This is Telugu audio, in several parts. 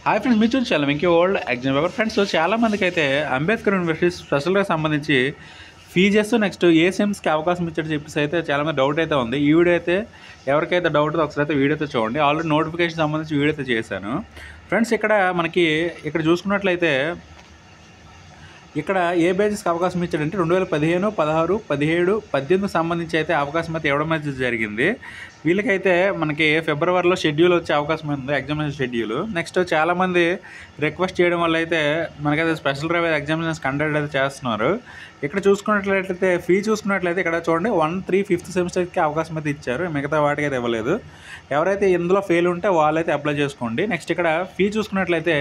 హాయ్ ఫ్రెండ్స్, మీరు చూసి చాలా Venky old exam paper friends. చాలా మందికి అయితే అంబేద్కర్ యూనివర్సిటీ స్పెషల్గా సంబంధించి ఫీజెస్ నెక్స్ట్ ఏ సెమ్స్కి అవకాశం ఇచ్చాడు చెప్పేసి అయితే చాలామంది డౌట్ అయితే ఉంది. ఈ వీడియో అయితే ఎవరికైతే డౌట్ ఉందో ఒకసారి అయితే వీడియో అయితే చూడండి. ఆల్రెడీ నోటిఫికేషన్ సంబంధించి వీడియో అయితే చేశాను ఫ్రెండ్స్. ఇక్కడ చూసుకున్నట్లయితే ఇక్కడ ఏ బ్యాచెస్కి అవకాశం ఇచ్చాడంటే 2015, 16, 17, 18 సంబంధించి అయితే అవకాశం అయితే ఇవ్వడం అయితే జరిగింది. వీళ్ళకైతే మనకి ఫిబ్రవరిలో షెడ్యూల్ వచ్చే అవకాశం ఉంది, ఎగ్జామినేషన్ షెడ్యూల్. నెక్స్ట్ చాలామంది రిక్వెస్ట్ చేయడం వల్ల అయితే మనకైతే స్పెషల్ డ్రైవ్ ఎగ్జామినేషన్స్ కండక్ట్ అయితే చేస్తున్నారు. ఇక్కడ చూసుకున్నట్లయితే ఫీ చూసుకున్నట్లయితే ఇక్కడ చూడండి 1, 3, 5th సెమిస్టర్కి అవకాశం అయితే ఇచ్చారు, మిగతా వాటికి అయితే ఇవ్వలేదు. ఎవరైతే ఇందులో ఫెయిల్ ఉంటే వాళ్ళైతే అప్లై చేసుకోండి. నెక్స్ట్ ఇక్కడ ఫీ చూసుకున్నట్లయితే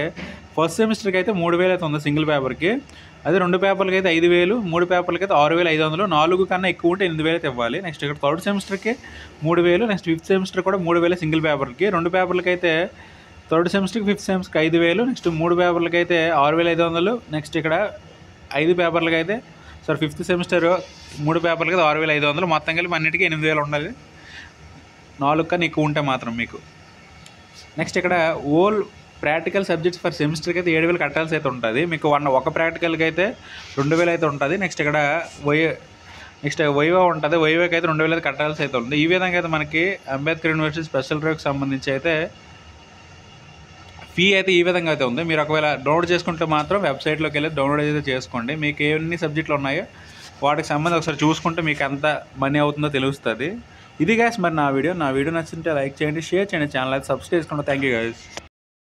ఫస్ట్ సెమిస్టర్కి అయితే 3,000 అయితే ఉంది సింగిల్ పేపర్కి. అదే 2 పేపర్లకి అయితే 5,000, 3 పేపర్లకి అయితే 6,500, 4 కన్నా ఎక్కువ ఉంటే 8,000 అయితే ఇవ్వాలి. నెక్స్ట్ ఇక్కడ థర్డ్ సెమిస్టర్కి 3,000, నెక్స్ట్ 5th సెమిస్టర్ కూడా 3,000 సింగిల్ పేపర్కి. 2 పేపర్లకి అయితే థర్డ్ సెమిస్టర్కి 5th సెమిస్టర్కి 5,000, నెక్స్ట్ 3 పేపర్లకి అయితే 6,500. నెక్స్ట్ ఇక్కడ 5 పేపర్లకి అయితే 5th సెమిస్టర్ 3 పేపర్లకి అయితే 6,500. మొత్తం కలిపి అన్నిటికీ 8,000 ఉండాలి, 4 కన్నా ఎక్కువ ఉంటే మాత్రం మీకు. నెక్స్ట్ ఇక్కడ ఓల్ ప్రాక్టికల్ సబ్జెక్ట్స్ ఫర్ సెమిస్టర్కి అయితే 7,000 కట్టాల్సి అయితే ఉంటుంది మీకు. ఒక ప్రాక్టికల్కి అయితే 2,000 అయితే ఉంటుంది. నెక్స్ట్ ఇక్కడ వైవా ఉంటుంది, వైవాకి అయితే 2,000 అయితే కట్టాల్సి అయితే ఉంది. ఈ విధంగా అయితే మనకి అంబేద్కర్ యూనివర్సిటీ స్పెషల్ డ్రైవ్కి సంబంధించి అయితే ఫీ అయితే ఈ విధంగా అయితే ఉంది. మీరు ఒకవేళ డౌన్లోడ్ చేసుకుంటే మాత్రం వెబ్సైట్లోకి వెళ్ళి డౌన్లోడ్ అయితే చేసుకోండి. మీకు ఎన్ని సబ్జెక్టులు ఉన్నాయో వాటికి సంబంధించి ఒకసారి చూసుకుంటే మీకు ఎంత మనీ అవుతుందో తెలుస్తుంది. ఇది గైస్ మరి నా వీడియో నచ్చింటే లైక్ చేయండి, షేర్ చేయండి, ఛానల్ అయితే సబ్స్క్రైబ్ చేసుకోండి. Thank you guys.